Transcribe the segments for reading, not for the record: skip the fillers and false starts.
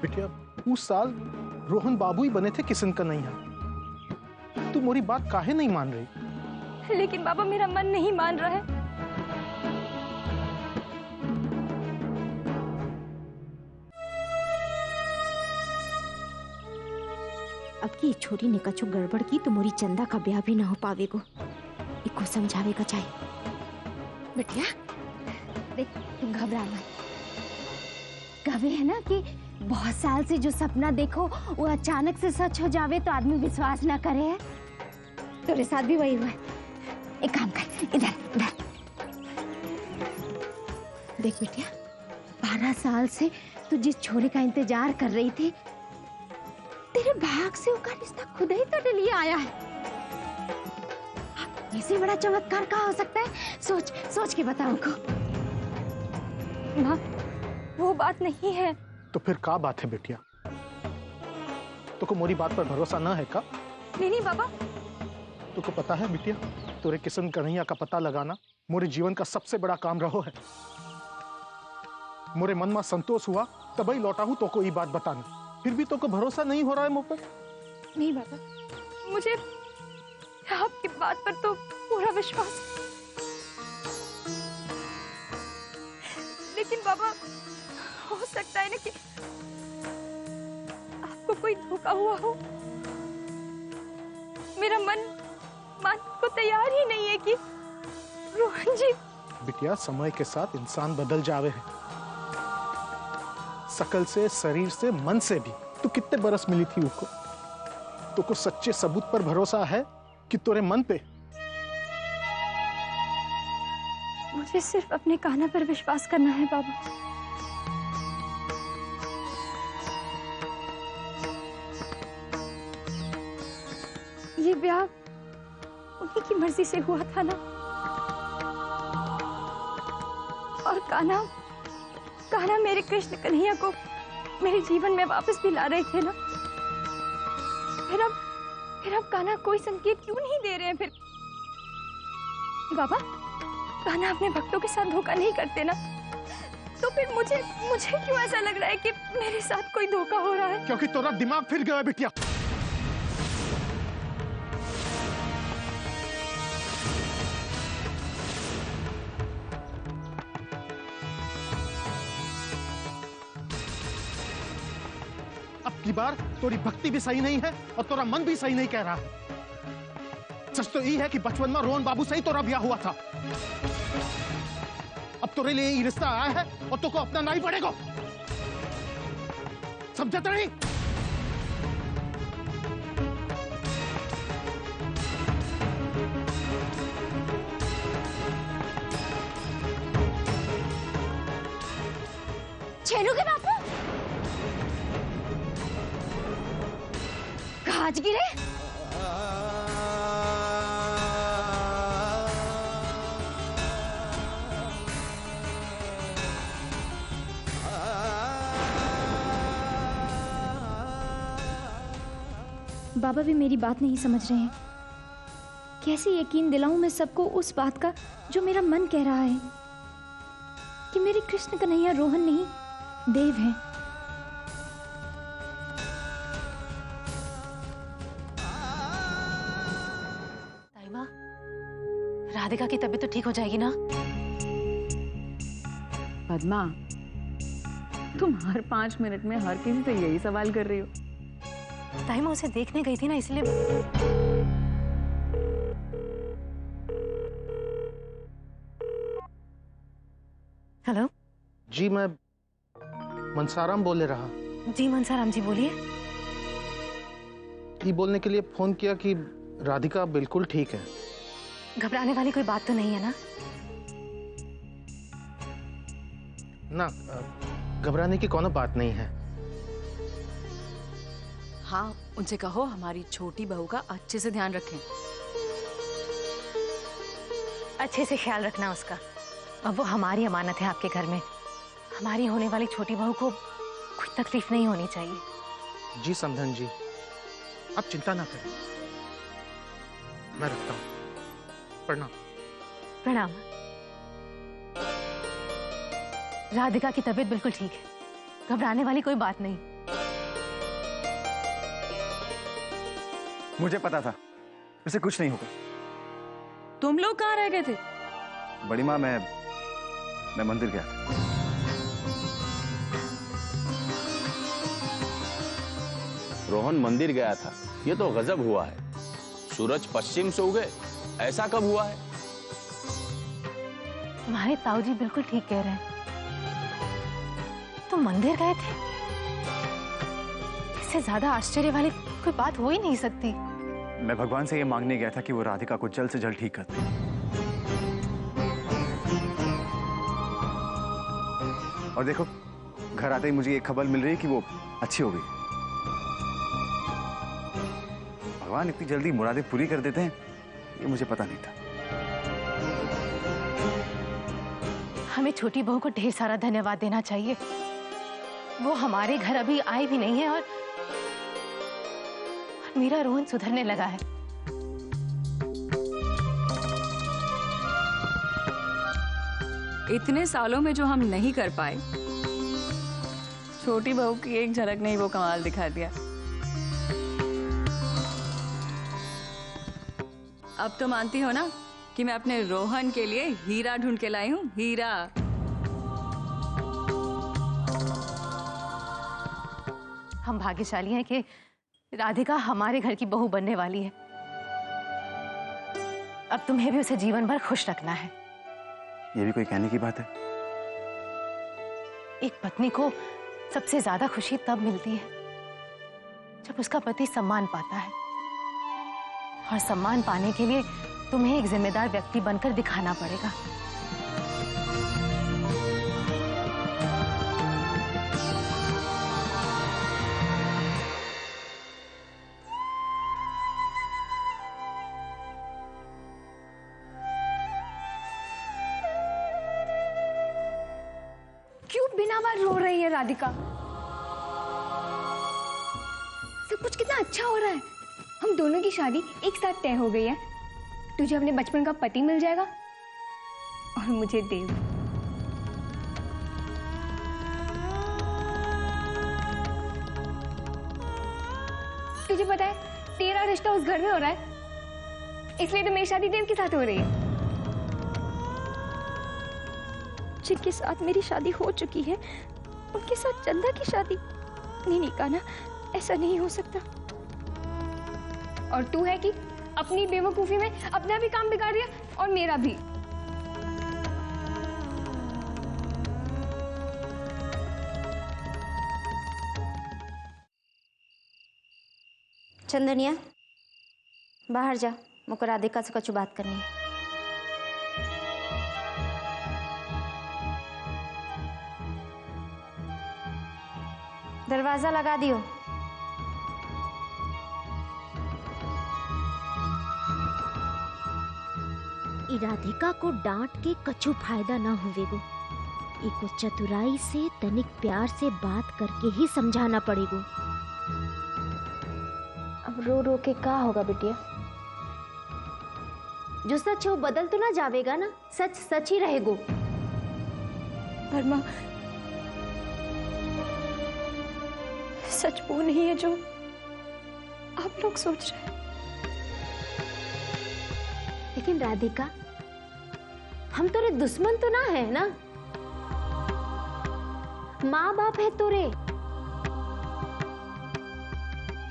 बिटिया उस साल रोहन बाबू ही बने थे किशन कन्हैया। तू मोरी बात काहे नहीं मान रही? लेकिन बाबा मेरा मन नहीं मान रहा है। अब की छोरी ने कछु गड़बड़ की तो मोरी चंदा का ब्याह भी ना हो पावेगो। इको समझावेगा चाहिए। बिटिया देख, तुम घबराना। कहे है ना कि बहुत साल से जो सपना देखो वो अचानक से सच हो जावे तो आदमी विश्वास ना करे है। तेरे साथ भी वही हुआ है। एक काम कर, इधर इधर देख बिटिया, 12 साल से तू जिस छोरे का इंतजार कर रही थी, तेरे भाग से उसका रिश्ता खुद ही तेरे लिए आया है। इससे बड़ा चमत्कार कहाँ हो सकता है? सोच सोच के बताओ को। माँ, वो बात नहीं है। तो फिर क्या बात है बेटिया? तो को मोरी बात पर भरोसा ना है का? नहीं बाबा। तो को पता है बिटिया, तोरे किशन कन्हैया का पता लगाना मोरे जीवन का सबसे बड़ा काम रहो है। मोरे मन में संतोष हुआ तभी लौटा हूं तो को ये बात बताना। फिर भी तो को भरोसा नहीं हो रहा है मुझ पर? नहीं बाबा, मुझे आपकी बात पर तो पूरा विश्वास, लेकिन बाबा हो सकता है ना कि आपको कोई धोखा हुआ हो। मेरा मन मानने को तैयार ही नहीं है कि रोहन जी। बिटिया समय के साथ इंसान बदल जावे है, शकल से, शरीर से, मन से भी। तो कितने बरस मिली थी उसको? तो को सच्चे सबूत पर भरोसा है कि तोरे मन पे? मुझे सिर्फ अपने कान्हा पर विश्वास करना है बाबा। ये ब्याह उन्हीं की मर्जी से हुआ था ना, और कान्हा मेरे कृष्ण कन्हैया को मेरे जीवन में वापस भी ला रहे थे ना। फिर अब कान्हा कोई संकेत क्यों नहीं दे रहे हैं? फिर बाबा, कान्हा अपने भक्तों के साथ धोखा नहीं करते ना, तो फिर मुझे क्यों ऐसा लग रहा है कि मेरे साथ कोई धोखा हो रहा है? क्योंकि तोरा दिमाग फिर गया बिटिया। अब की बार तोरी भक्ति भी सही नहीं है और तोरा मन भी सही नहीं कह रहा है। सच तो ये है कि बचपन में रोहन बाबू से ही तोरा ब्याह हुआ था। अब तोरे लिए ये रिश्ता आया है और तो को अपना नहीं पड़ेगा। समझत नहीं? छेनू के बापू काज गिरे। बाबा भी मेरी बात नहीं समझ रहे हैं। कैसे यकीन दिलाऊं मैं सबको उस बात का जो मेरा मन कह रहा है कि मेरे कृष्ण कन्हैया रोहन नहीं देव हैं। ताई माँ, राधिका की तबीयत तो ठीक हो जाएगी ना? पद्मा, तुम हर 5 मिनट में हर किसी से यही सवाल कर रही हो। ताई माँ उसे देखने गई थी ना, इसलिए। हेलो जी, मैं मनसाराम बोले रहा। जी मनसाराम जी, बोलिए। ये बोलने के लिए फोन किया कि राधिका बिल्कुल ठीक है। घबराने वाली कोई बात तो नहीं है ना? ना, घबराने की कोनो बात नहीं है। हाँ, उनसे कहो हमारी छोटी बहू का अच्छे से ध्यान रखें। अच्छे से ख्याल रखना उसका। अब वो हमारी अमानत है आपके घर में। हमारी होने वाली छोटी बहू को कोई तकलीफ नहीं होनी चाहिए। जी समधन जी, आप चिंता ना करें, मैं रखता हूँ। प्रणाम। प्रणाम। राधिका की तबीयत बिल्कुल ठीक है, घबराने वाली कोई बात नहीं। मुझे पता था उसे कुछ नहीं होगा। तुम लोग कहाँ रह गए थे? बड़ी माँ, मैं मंदिर गया था। रोहन मंदिर गया था, ये तो गजब हुआ है। सूरज पश्चिम से उगे, ऐसा कब हुआ है? तुम्हारे ताऊजी बिल्कुल ठीक कह रहे हैं। तुम मंदिर गए थे? इससे ज्यादा आश्चर्य वाली कोई बात हो ही नहीं सकती। मैं भगवान से ये मांगने गया था कि वो राधिका को जल्द से जल्द ठीक कर दे। और देखो, घर आते ही मुझे ये खबर मिल रही है कि वो अच्छी हो गई। भगवान इतनी जल्दी मुरादें पूरी कर देते हैं, ये मुझे पता नहीं था। हमें छोटी बहू को ढेर सारा धन्यवाद देना चाहिए। वो हमारे घर अभी आई भी नहीं है और मेरा रोहन सुधरने लगा है। इतने सालों में जो हम नहीं कर पाए, छोटी बहू की एक झलक ने ही वो कमाल दिखा दिया। अब तो मानती हो ना कि मैं अपने रोहन के लिए हीरा ढूंढ के लाई हूँ, हीरा। हम भाग्यशाली हैं कि राधिका हमारे घर की बहू बनने वाली है। अब तुम्हें भी उसे जीवन भर खुश रखना है। ये भी कोई कहने की बात है? एक पत्नी को सबसे ज्यादा खुशी तब मिलती है जब उसका पति सम्मान पाता है, और सम्मान पाने के लिए तुम्हें एक जिम्मेदार व्यक्ति बनकर दिखाना पड़ेगा। क्यों बिना बात रो रही है राधिका? सब कुछ कितना अच्छा हो रहा है। हम दोनों की शादी एक साथ तय हो गई है। तुझे अपने बचपन का पति मिल जाएगा और मुझे देव। तुझे पता है तेरा रिश्ता उस घर में हो रहा है, इसलिए तो मेरी शादी देव के साथ हो रही है। जिनके साथ मेरी शादी हो चुकी है उनके साथ चंदा की शादी? नहीं कान्हा, ऐसा नहीं हो सकता। और तू है कि अपनी बेवकूफी में अपना भी काम बिगाड़ दिया और मेरा भी। चंदनिया, बाहर जा, मुझको राधिका से कुछ बात करनी है। दरवाजा लगा दियो। राधिका को डांट के कछु फायदा ना होवेगो। इको चतुराई से तनिक प्यार से बात करके ही समझाना पड़ेगो। अब रो रो के क्या होगा बिटिया? जो सच है वो बदल तो ना जावेगा ना, सच सच ही रहेगो। पर माँ, सच वो नहीं है जो आप लोग सोच रहे हैं। लेकिन राधिका, हम तोरे दुश्मन तो ना है ना? माँ बाप है तोरे।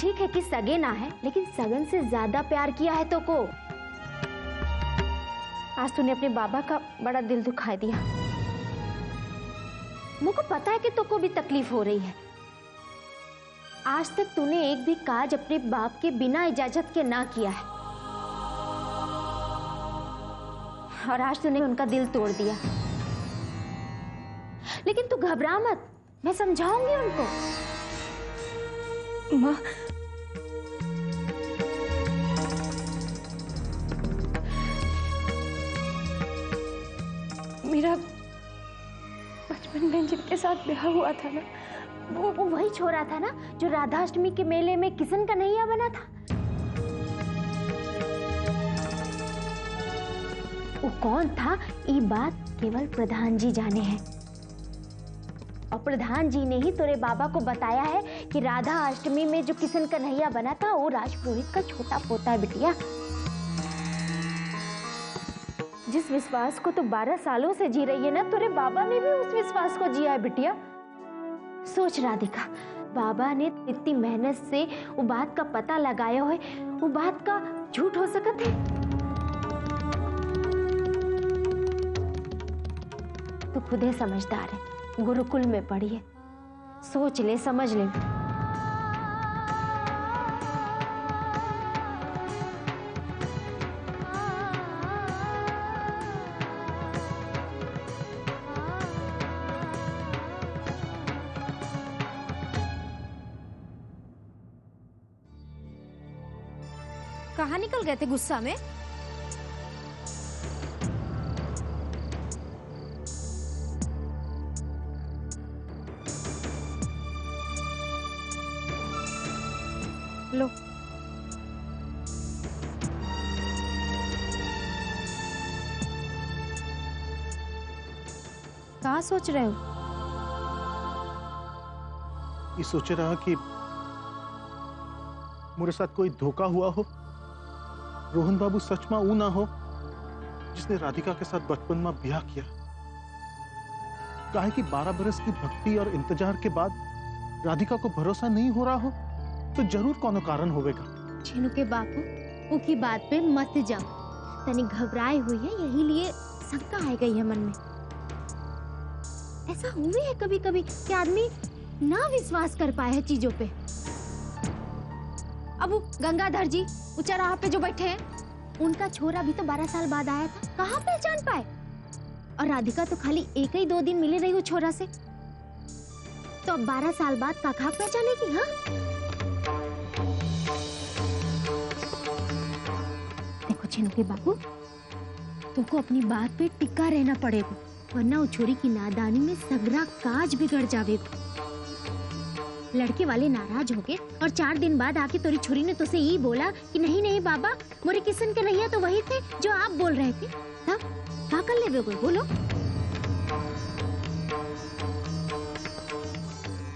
ठीक है कि सगे ना है, लेकिन सगन से ज्यादा प्यार किया है तो को। आज तूने अपने बाबा का बड़ा दिल दुखा दिया। मुझको पता है कि तुमको भी तकलीफ हो रही है। आज तक तूने एक भी काज अपने बाप के बिना इजाजत के ना किया है, और आज तूने उनका दिल तोड़ दिया। लेकिन तू घबरा मत, मैं समझाऊंगी उनको। माँ, मेरा बचपन में जिनके साथ ब्याह हुआ था ना, वो वही छोरा था ना जो राधाष्टमी के मेले में किशन का नैया बना था। वो कौन था, ये बात केवल प्रधान जी जाने हैं। और प्रधान जी ने ही तेरे बाबा को बताया है कि कि राधा अष्टमी में जो किशन कन्हैया बना था वो राजपुरोहित का छोटा पोता है बिटिया। जिस विश्वास को तो 12 सालों से जी रही है ना, तेरे बाबा ने भी उस विश्वास को जिया है बिटिया। सोच राधिका, बाबा ने इतनी मेहनत से वो बात का पता लगाया है, वो बात का झूठ हो सकत है? तू खुद ही समझदार है, गुरुकुल में पढ़ी है, सोच ले समझ ले। कहाँ निकल गए थे गुस्सा में? लो। कहाँ सोच रहे हो? ये सोच रहा कि मेरे साथ कोई धोखा हुआ हो, रोहन बाबू सच में वो ना हो जिसने राधिका के साथ बचपन में ब्याह किया। काहे कि 12 बरस की भक्ति और इंतजार के बाद राधिका को भरोसा नहीं हो रहा हो तो जरूर कोनो कारण होवेगा। छेनू के बापू, उनकी बात पे मत जा, तनी घबराए हुई है, यही लिए शंका आ गई है मन में। ऐसा हुए है कभी कभी कि आदमी ना विश्वास कर पाए है चीजों पे। अब वो गंगाधर जी चौराहा पे जो बैठे हैं, उनका छोरा भी तो 12 साल बाद आया था, कहाँ पहचान पाए? और राधिका तो खाली 1 ही 2 दिन मिले रही वो छोरा से, तो अब 12 साल बाद कहाँ पहचानेगी? हाँ, देखो छेनू के बाबू, तुमको अपनी बात पे टिका रहना पड़ेगा, वरना वो छोरी की नादानी में सगरा काज बिगड़ जावेगा। लड़के वाले नाराज हो गए और 4 दिन बाद आके तोरी छोरी ने तुझसे यही बोला कि नहीं नहीं बाबा, मोरे किशन कन्हैया तो वही थे जो आप बोल रहे थे। तब क्या कर ले बोलो?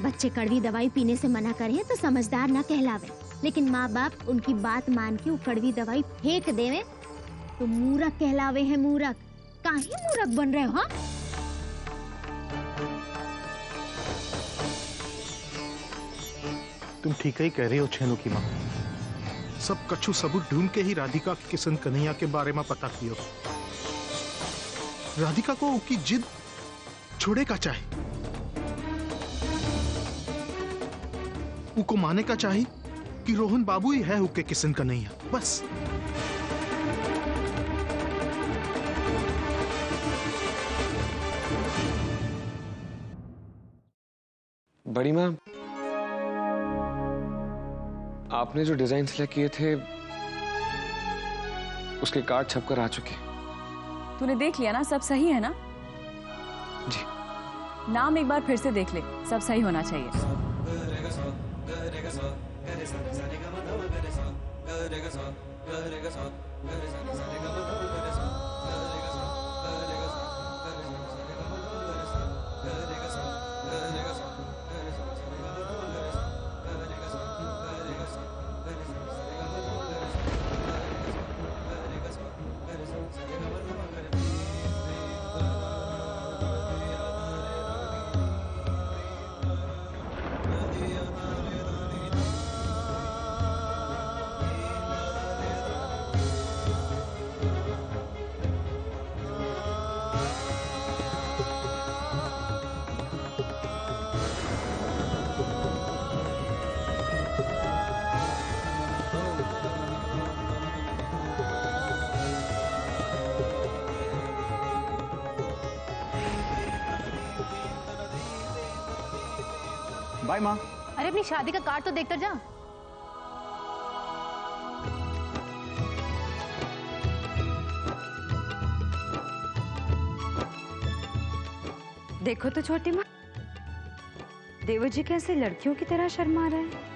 बच्चे कड़वी दवाई पीने से मना करे तो समझदार ना कहलावे, लेकिन माँ बाप उनकी बात मान के वो कड़वी दवाई फेंक देवे तो मूर्ख कहलावे है। मूर्ख काहे मूर्ख बन रहे हो? हाँ, तुम ठीक ही कह रही हो छेनू की माँ। सब कछु सबूत ढूंढ के ही राधिका के किशन कन्हैया के बारे में पता कियो। राधिका को उसकी जिद छोड़े का चाहे, उको माने का चाहे कि रोहन बाबू ही है उसके किशन कन्हैया, बस। बड़ी माँ, आपने जो डिजाइन सिलेक्ट किए थे उसके कार्ड छपकर आ चुके। तूने देख लिया ना, सब सही है ना? जी। नाम एक बार फिर से देख ले, सब सही होना चाहिए। बाय माँ। अरे अपनी शादी का कार्ड तो देखकर जा। देखो तो छोटी माँ, देवर जी कैसे लड़कियों की तरह शर्मा रहे हैं।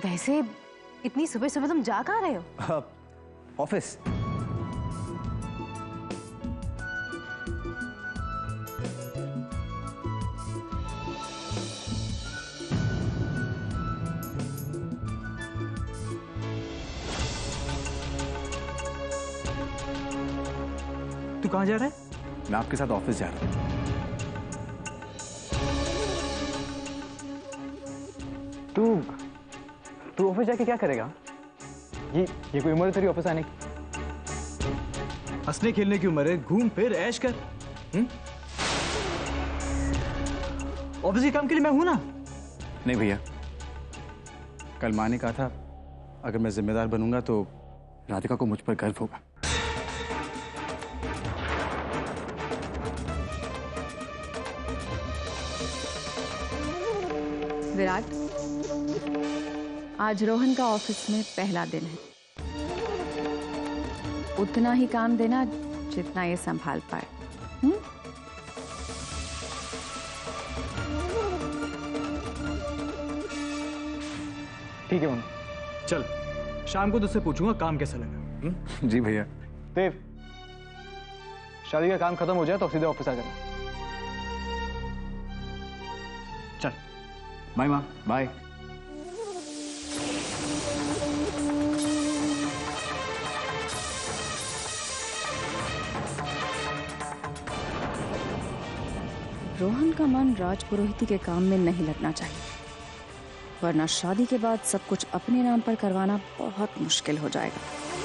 वैसे इतनी सुबह सुबह तुम जा कहाँ रहे हो? ऑफिस। तू कहाँ जा रहा है? मैं आपके साथ ऑफिस जा रहा हूँ। तू ऑफिस जाके क्या करेगा? ये कोई उम्र है तेरी ऑफिस आने की? हंसने खेलने की उम्र है, घूम फिर ऐश कर। ऑफिस के काम के लिए मैं हूं ना। नहीं भैया, कल माँ ने कहा था अगर मैं जिम्मेदार बनूंगा तो राधिका को मुझ पर गर्व होगा। विराट, आज रोहन का ऑफिस में पहला दिन है। उतना ही काम देना जितना ये संभाल पाए। ठीक है मम्मी, चल शाम को तुझसे पूछूंगा काम कैसा लगा। जी भैया। देव, शादी का काम खत्म हो जाए तो सीधे ऑफिस आ जाना। चल बाय माँ। बाय। रोहन का मन राजपुरोहिती के काम में नहीं लगना चाहिए, वरना शादी के बाद सब कुछ अपने नाम पर करवाना बहुत मुश्किल हो जाएगा।